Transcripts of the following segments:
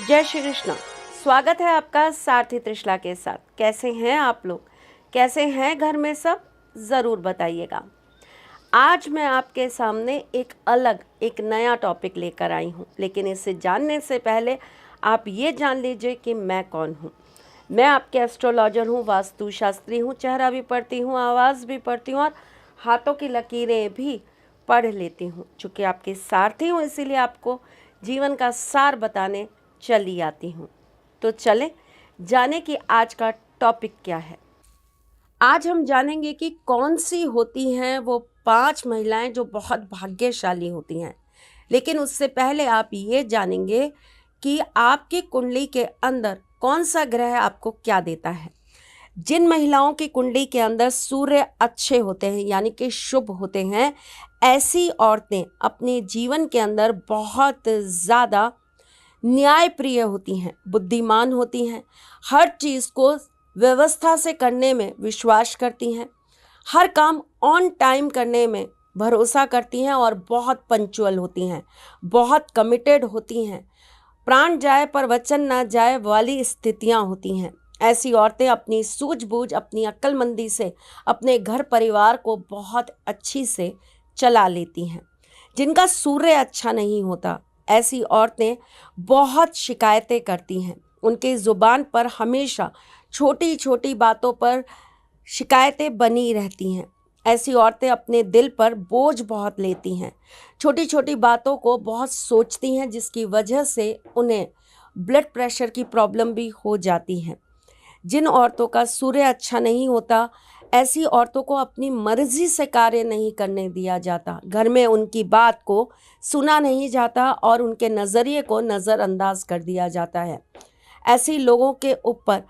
जय श्री कृष्ण। स्वागत है आपका सारथी त्रिशला के साथ। कैसे हैं आप लोग? कैसे हैं घर में सब? ज़रूर बताइएगा। आज मैं आपके सामने एक नया टॉपिक लेकर आई हूँ, लेकिन इसे जानने से पहले आप ये जान लीजिए कि मैं कौन हूँ। मैं आपके एस्ट्रोलॉजर हूँ, वास्तु शास्त्री हूँ, चेहरा भी पढ़ती हूँ, आवाज़ भी पढ़ती हूँ और हाथों की लकीरें भी पढ़ लेती हूँ। चूँकि आपकी सारथी हूँ, इसीलिए आपको जीवन का सार बताने चली आती हूँ। तो चलें जाने कि आज का टॉपिक क्या है। आज हम जानेंगे कि कौन सी होती हैं वो 5 महिलाएं जो बहुत भाग्यशाली होती हैं। लेकिन उससे पहले आप ये जानेंगे कि आपकी कुंडली के अंदर कौन सा ग्रह आपको क्या देता है। जिन महिलाओं की कुंडली के अंदर सूर्य अच्छे होते हैं, यानी कि शुभ होते हैं, ऐसी औरतें अपने जीवन के अंदर बहुत ज़्यादा न्यायप्रिय होती हैं, बुद्धिमान होती हैं, हर चीज़ को व्यवस्था से करने में विश्वास करती हैं, हर काम ऑन टाइम करने में भरोसा करती हैं और बहुत पंक्चुअल होती हैं, बहुत कमिटेड होती हैं। प्राण जाए पर वचन ना जाए वाली स्थितियां होती हैं। ऐसी औरतें अपनी सूझबूझ, अपनी अक्लमंदी से अपने घर परिवार को बहुत अच्छी से चला लेती हैं। जिनका सूर्य अच्छा नहीं होता, ऐसी औरतें बहुत शिकायतें करती हैं। उनकी ज़ुबान पर हमेशा छोटी छोटी बातों पर शिकायतें बनी रहती हैं। ऐसी औरतें अपने दिल पर बोझ बहुत लेती हैं, छोटी छोटी बातों को बहुत सोचती हैं, जिसकी वजह से उन्हें ब्लड प्रेशर की प्रॉब्लम भी हो जाती है। जिन औरतों का सूर्य अच्छा नहीं होता, ऐसी औरतों को अपनी मर्जी से कार्य नहीं करने दिया जाता, घर में उनकी बात को सुना नहीं जाता और उनके नज़रिए को नज़रअंदाज कर दिया जाता है। ऐसे लोगों के ऊपर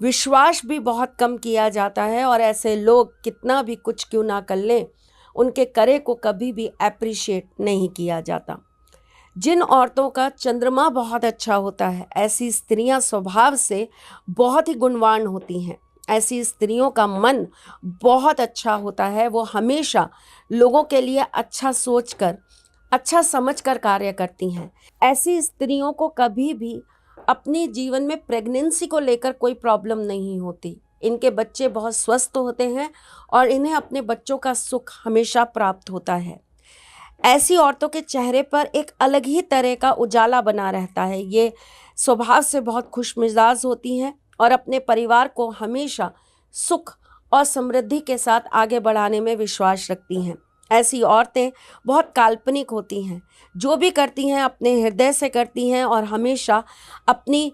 विश्वास भी बहुत कम किया जाता है और ऐसे लोग कितना भी कुछ क्यों ना कर लें, उनके करे को कभी भी अप्रिशिएट नहीं किया जाता। जिन औरतों का चंद्रमा बहुत अच्छा होता है, ऐसी स्त्रियां स्वभाव से बहुत ही गुणवान होती हैं। ऐसी स्त्रियों का मन बहुत अच्छा होता है, वो हमेशा लोगों के लिए अच्छा सोचकर, अच्छा समझकर कार्य करती हैं। ऐसी स्त्रियों को कभी भी अपने जीवन में प्रेगनेंसी को लेकर कोई प्रॉब्लम नहीं होती। इनके बच्चे बहुत स्वस्थ होते हैं और इन्हें अपने बच्चों का सुख हमेशा प्राप्त होता है। ऐसी औरतों के चेहरे पर एक अलग ही तरह का उजाला बना रहता है। ये स्वभाव से बहुत खुशमिजाज होती हैं और अपने परिवार को हमेशा सुख और समृद्धि के साथ आगे बढ़ाने में विश्वास रखती हैं। ऐसी औरतें बहुत काल्पनिक होती हैं, जो भी करती हैं अपने हृदय से करती हैं और हमेशा अपनी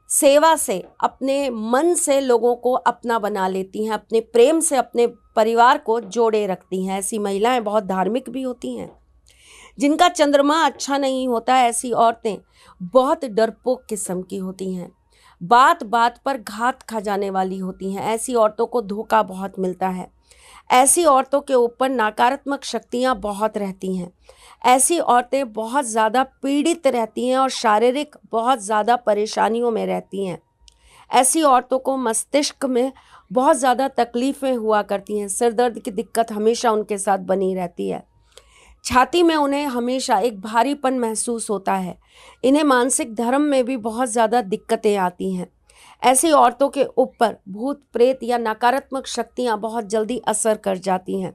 सेवा से, अपने मन से लोगों को अपना बना लेती हैं, अपने प्रेम से अपने परिवार को जोड़े रखती हैं। ऐसी महिलाएं बहुत धार्मिक भी होती हैं। जिनका चंद्रमा अच्छा नहीं होता, ऐसी औरतें बहुत डरपोक किस्म की होती हैं, बात बात पर घात खा जाने वाली होती हैं। ऐसी औरतों को धोखा बहुत मिलता है। ऐसी औरतों के ऊपर नकारात्मक शक्तियाँ बहुत रहती हैं। ऐसी औरतें बहुत ज़्यादा पीड़ित रहती हैं और शारीरिक बहुत ज़्यादा परेशानियों में रहती हैं। ऐसी औरतों को मस्तिष्क में बहुत ज़्यादा तकलीफ़ें हुआ करती हैं, सिर दर्द की दिक्कत हमेशा उनके साथ बनी रहती है। छाती में उन्हें हमेशा एक भारीपन महसूस होता है। इन्हें मानसिक धर्म में भी बहुत ज़्यादा दिक्कतें आती हैं। ऐसी औरतों के ऊपर भूत प्रेत या नकारात्मक शक्तियाँ बहुत जल्दी असर कर जाती हैं।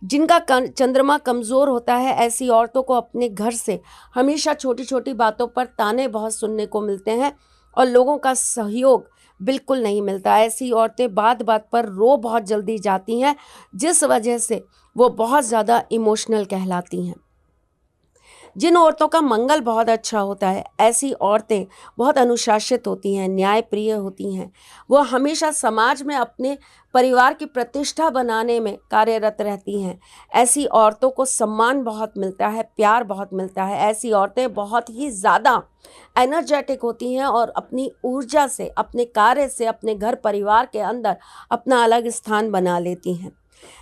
जिनका चंद्रमा कमज़ोर होता है, ऐसी औरतों को अपने घर से हमेशा छोटी छोटी बातों पर ताने बहुत सुनने को मिलते हैं और लोगों का सहयोग बिल्कुल नहीं मिलता। ऐसी औरतें बात बात पर रो बहुत जल्दी जाती हैं, जिस वजह से वो बहुत ज़्यादा इमोशनल कहलाती हैं। जिन औरतों का मंगल बहुत अच्छा होता है, ऐसी औरतें बहुत अनुशासित होती हैं, न्यायप्रिय होती हैं। वो हमेशा समाज में अपने परिवार की प्रतिष्ठा बनाने में कार्यरत रहती हैं। ऐसी औरतों को सम्मान बहुत मिलता है, प्यार बहुत मिलता है। ऐसी औरतें बहुत ही ज़्यादा एनर्जेटिक होती हैं और अपनी ऊर्जा से, अपने कार्य से, अपने घर परिवार के अंदर अपना अलग स्थान बना लेती हैं।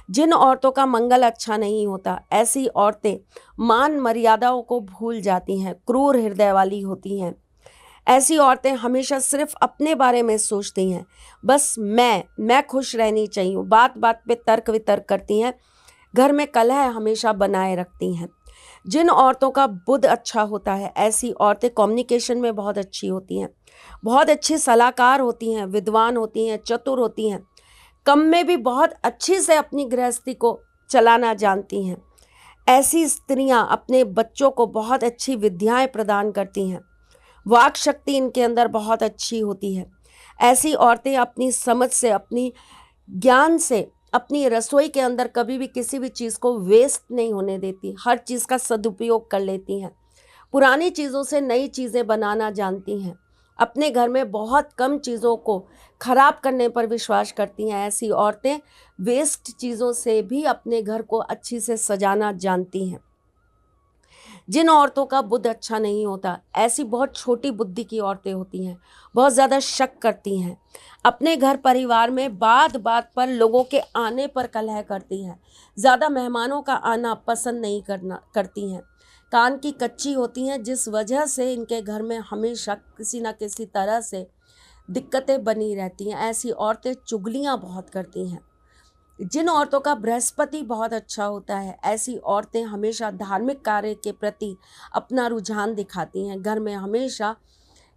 जिन औरतों का मंगल अच्छा नहीं होता, ऐसी औरतें मान मर्यादाओं को भूल जाती हैं, क्रूर हृदय वाली होती हैं। ऐसी औरतें हमेशा सिर्फ अपने बारे में सोचती हैं, बस मैं खुश रहनी चाहिए। बात बात पे तर्क वितर्क करती हैं, घर में कलह हमेशा बनाए रखती हैं। जिन औरतों का बुद्ध अच्छा होता है, ऐसी औरतें कम्युनिकेशन में बहुत अच्छी होती हैं, बहुत अच्छी सलाहकार होती हैं, विद्वान होती हैं, चतुर होती हैं, कम में भी बहुत अच्छी से अपनी गृहस्थी को चलाना जानती हैं। ऐसी स्त्रियां अपने बच्चों को बहुत अच्छी विद्याएं प्रदान करती हैं। वाक शक्ति इनके अंदर बहुत अच्छी होती है। ऐसी औरतें अपनी समझ से, अपनी ज्ञान से, अपनी रसोई के अंदर कभी भी किसी भी चीज़ को वेस्ट नहीं होने देती, हर चीज़ का सदुपयोग कर लेती हैं। पुरानी चीज़ों से नई चीज़ें बनाना जानती हैं। अपने घर में बहुत कम चीज़ों को खराब करने पर विश्वास करती हैं। ऐसी औरतें वेस्ट चीज़ों से भी अपने घर को अच्छी से सजाना जानती हैं। जिन औरतों का बुद्ध अच्छा नहीं होता, ऐसी बहुत छोटी बुद्धि की औरतें होती हैं, बहुत ज़्यादा शक करती हैं, अपने घर परिवार में बात बात पर लोगों के आने पर कलह करती हैं, ज़्यादा मेहमानों का आना पसंद नहीं करती हैं, कान की कच्ची होती हैं, जिस वजह से इनके घर में हमेशा किसी न किसी तरह से दिक्कतें बनी रहती हैं। ऐसी औरतें चुगलियाँ बहुत करती हैं। जिन औरतों का बृहस्पति बहुत अच्छा होता है, ऐसी औरतें हमेशा धार्मिक कार्य के प्रति अपना रुझान दिखाती हैं। घर में हमेशा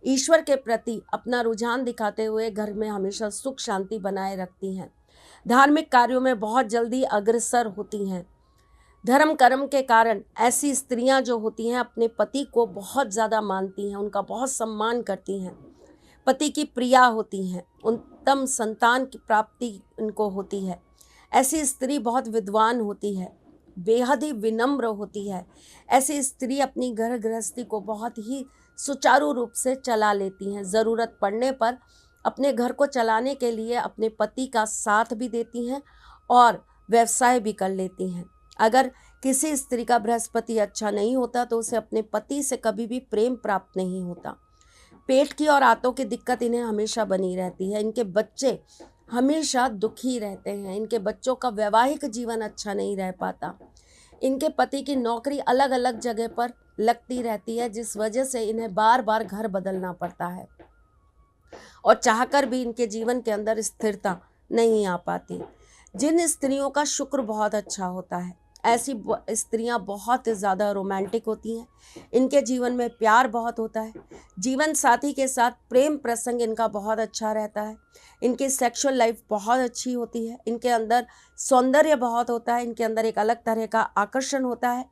ईश्वर के प्रति अपना रुझान दिखाते हुए घर में हमेशा सुख शांति बनाए रखती हैं। धार्मिक कार्यों में बहुत जल्दी अग्रसर होती हैं। धर्म कर्म के कारण ऐसी स्त्रियां जो होती हैं अपने पति को बहुत ज़्यादा मानती हैं, उनका बहुत सम्मान करती हैं, पति की प्रिया होती हैं, उत्तम संतान की प्राप्ति इनको होती है। ऐसी स्त्री बहुत विद्वान होती है, बेहद ही विनम्र होती है। ऐसी स्त्री अपनी घर गृहस्थी को बहुत ही सुचारू रूप से चला लेती हैं। ज़रूरत पड़ने पर अपने घर को चलाने के लिए अपने पति का साथ भी देती हैं और व्यवसाय भी कर लेती हैं। अगर किसी स्त्री का बृहस्पति अच्छा नहीं होता तो उसे अपने पति से कभी भी प्रेम प्राप्त नहीं होता। पेट की और आंतों की दिक्कत इन्हें हमेशा बनी रहती है। इनके बच्चे हमेशा दुखी रहते हैं। इनके बच्चों का वैवाहिक जीवन अच्छा नहीं रह पाता। इनके पति की नौकरी अलग अलग जगह पर लगती रहती है, जिस वजह से इन्हें बार बार घर बदलना पड़ता है और चाहकर भी इनके जीवन के अंदर स्थिरता नहीं आ पाती। जिन स्त्रियों का शुक्र बहुत अच्छा होता है, ऐसी स्त्रियां बहुत ज़्यादा रोमांटिक होती हैं। इनके जीवन में प्यार बहुत होता है। जीवन साथी के साथ प्रेम प्रसंग इनका बहुत अच्छा रहता है। इनकी सेक्सुअल लाइफ बहुत अच्छी होती है। इनके अंदर सौंदर्य बहुत होता है। इनके अंदर एक अलग तरह का आकर्षण होता है।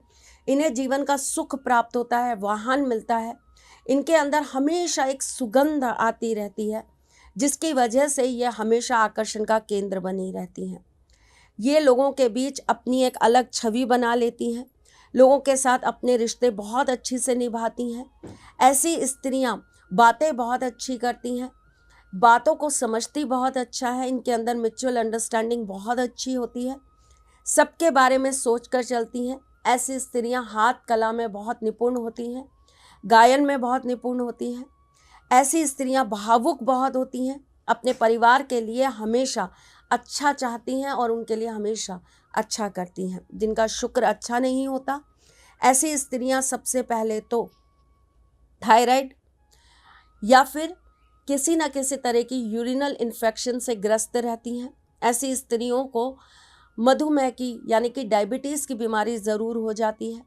इन्हें जीवन का सुख प्राप्त होता है, वाहन मिलता है। इनके अंदर हमेशा एक सुगंध आती रहती है, जिसकी वजह से ये हमेशा आकर्षण का केंद्र बनी रहती हैं। ये लोगों के बीच अपनी एक अलग छवि बना लेती हैं। लोगों के साथ अपने रिश्ते बहुत अच्छी से निभाती हैं। ऐसी स्त्रियां बातें बहुत अच्छी करती हैं, बातों को समझती बहुत अच्छा है। इनके अंदर म्यूचुअल अंडरस्टैंडिंग बहुत अच्छी होती है, सबके बारे में सोच कर चलती हैं। ऐसी स्त्रियां हाथ कला में बहुत निपुण होती हैं, गायन में बहुत निपुण होती हैं। ऐसी स्त्रियां भावुक बहुत होती हैं, अपने परिवार के लिए हमेशा अच्छा चाहती हैं और उनके लिए हमेशा अच्छा करती हैं। जिनका शुक्र अच्छा नहीं होता, ऐसी स्त्रियां सबसे पहले तो थायराइड या फिर किसी न किसी तरह की यूरिनल इन्फेक्शन से ग्रस्त रहती हैं। ऐसी स्त्रियों को मधुमेह की यानी कि डायबिटीज़ की बीमारी ज़रूर हो जाती है।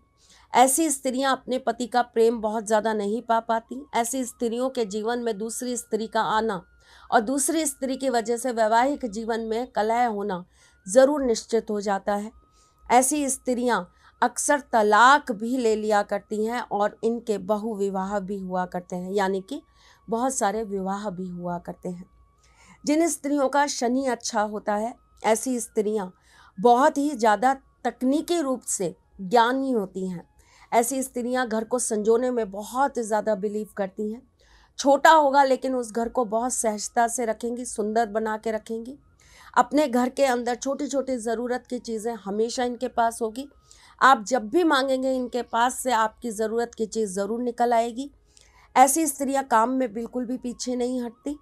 ऐसी स्त्रियां अपने पति का प्रेम बहुत ज़्यादा नहीं पा पाती। ऐसी स्त्रियों के जीवन में दूसरी स्त्री का आना और दूसरी स्त्री की वजह से वैवाहिक जीवन में कलह होना ज़रूर निश्चित हो जाता है। ऐसी स्त्रियां अक्सर तलाक भी ले लिया करती हैं और इनके बहुविवाह भी हुआ करते हैं, यानी कि बहुत सारे विवाह भी हुआ करते हैं। जिन स्त्रियों का शनि अच्छा होता है, ऐसी स्त्रियां बहुत ही ज़्यादा तकनीकी रूप से ज्ञानी होती हैं। ऐसी स्त्रियां घर को संजोने में बहुत ज़्यादा बिलीव करती हैं। छोटा होगा लेकिन उस घर को बहुत सहजता से रखेंगी, सुंदर बना के रखेंगी। अपने घर के अंदर छोटी छोटी ज़रूरत की चीज़ें हमेशा इनके पास होगी। आप जब भी मांगेंगे इनके पास से आपकी ज़रूरत की चीज़ ज़रूर निकल आएगी। ऐसी स्त्रियां काम में बिल्कुल भी पीछे नहीं हटती।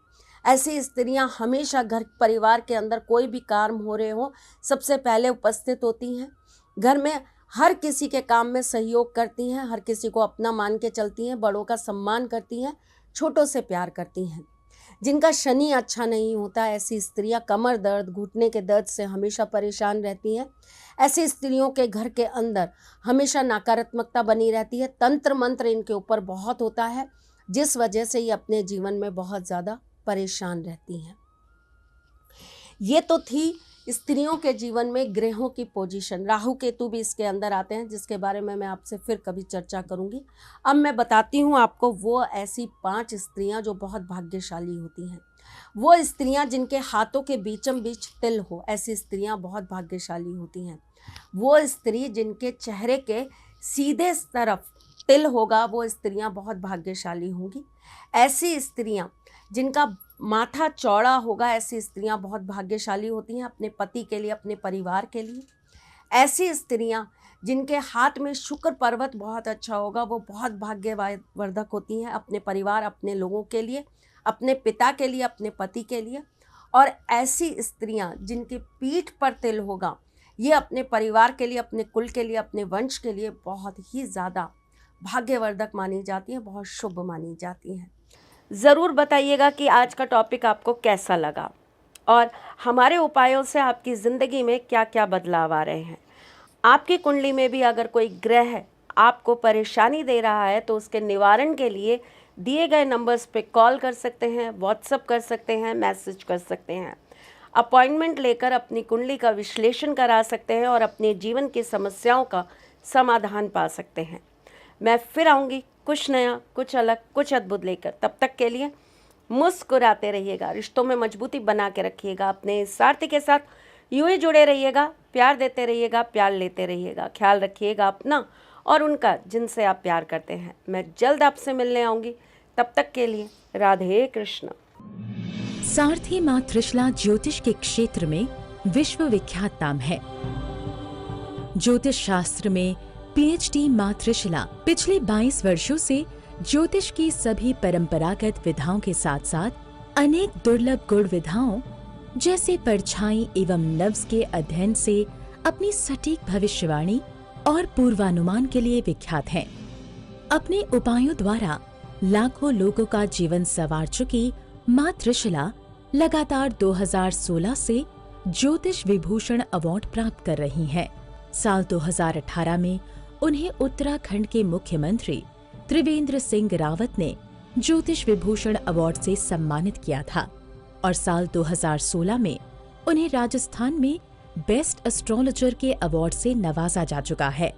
ऐसी स्त्रियां हमेशा घर परिवार के अंदर कोई भी काम हो रहे हो सबसे पहले उपस्थित होती हैं। घर में हर किसी के काम में सहयोग करती हैं, हर किसी को अपना मान के चलती हैं, बड़ों का सम्मान करती हैं, छोटों से प्यार करती हैं। जिनका शनि अच्छा नहीं होता, ऐसी स्त्रियां कमर दर्द, घुटने के दर्द से हमेशा परेशान रहती हैं। ऐसी स्त्रियों के घर के अंदर हमेशा नकारात्मकता बनी रहती है, तंत्र मंत्र इनके ऊपर बहुत होता है, जिस वजह से ये अपने जीवन में बहुत ज़्यादा परेशान रहती हैं। ये तो थी स्त्रियों के जीवन में ग्रहों की पोजीशन। राहु केतु भी इसके अंदर आते हैं, जिसके बारे में मैं आपसे फिर कभी चर्चा करूंगी। अब मैं बताती हूँ आपको वो ऐसी 5 स्त्रियां जो बहुत भाग्यशाली होती हैं। वो स्त्रियां जिनके हाथों के बीचम बीच तिल हो, ऐसी स्त्रियां बहुत भाग्यशाली होती हैं। वो स्त्री जिनके चेहरे के सीधे तरफ तिल होगा, वो स्त्रियां बहुत भाग्यशाली होंगी। ऐसी स्त्रियां जिनका माथा चौड़ा होगा, ऐसी स्त्रियां बहुत भाग्यशाली होती हैं अपने पति के लिए, अपने परिवार के लिए। ऐसी स्त्रियां जिनके हाथ में शुक्र पर्वत बहुत अच्छा होगा, वो बहुत भाग्यवर्धक होती हैं अपने परिवार, अपने लोगों के लिए, अपने पिता के लिए, अपने पति के लिए। और ऐसी स्त्रियां जिनकी पीठ पर तिल होगा, ये अपने परिवार के लिए, अपने कुल के लिए, अपने वंश के लिए बहुत ही ज़्यादा भाग्यवर्धक मानी जाती हैं, बहुत शुभ मानी जाती हैं। ज़रूर बताइएगा कि आज का टॉपिक आपको कैसा लगा और हमारे उपायों से आपकी ज़िंदगी में क्या क्या बदलाव आ रहे हैं। आपकी कुंडली में भी अगर कोई ग्रह आपको परेशानी दे रहा है तो उसके निवारण के लिए दिए गए नंबर्स पे कॉल कर सकते हैं, व्हाट्सएप कर सकते हैं, मैसेज कर सकते हैं। अपॉइंटमेंट लेकर अपनी कुंडली का विश्लेषण करा सकते हैं और अपने जीवन की समस्याओं का समाधान पा सकते हैं। मैं फिर आऊँगी कुछ नया, कुछ अलग, कुछ अद्भुत लेकर। तब तक के लिए मुस्कुराते रहिएगा, रिश्तों में मजबूती बना के रखिएगा, अपने सारथी के साथ यूं ही जुड़े रहिएगा, प्यार देते रहिएगा, प्यार लेते रहिएगा। ख्याल रखिएगा अपना और उनका जिनसे आप प्यार करते हैं। मैं जल्द आपसे मिलने आऊँगी, तब तक के लिए राधे कृष्ण। सारथी मां त्रिशला ज्योतिष के क्षेत्र में विश्व विख्यात नाम है। ज्योतिष शास्त्र में पीएचडी मां त्रिशला पिछले 22 वर्षों से ज्योतिष की सभी परंपरागत विधाओं के साथ साथ अनेक दुर्लभ गुण विधाओं जैसे परछाई एवं नब्ज के अध्ययन से अपनी सटीक भविष्यवाणी और पूर्वानुमान के लिए विख्यात हैं। अपने उपायों द्वारा लाखों लोगों का जीवन संवार चुकी मां त्रिशला लगातार 2016 से ज्योतिष विभूषण अवार्ड प्राप्त कर रही हैं। साल 2018 में उन्हें उत्तराखंड के मुख्यमंत्री त्रिवेंद्र सिंह रावत ने ज्योतिष विभूषण अवार्ड से सम्मानित किया था और साल 2016 में उन्हें राजस्थान में बेस्ट एस्ट्रोलॉजर के अवार्ड से नवाजा जा चुका है।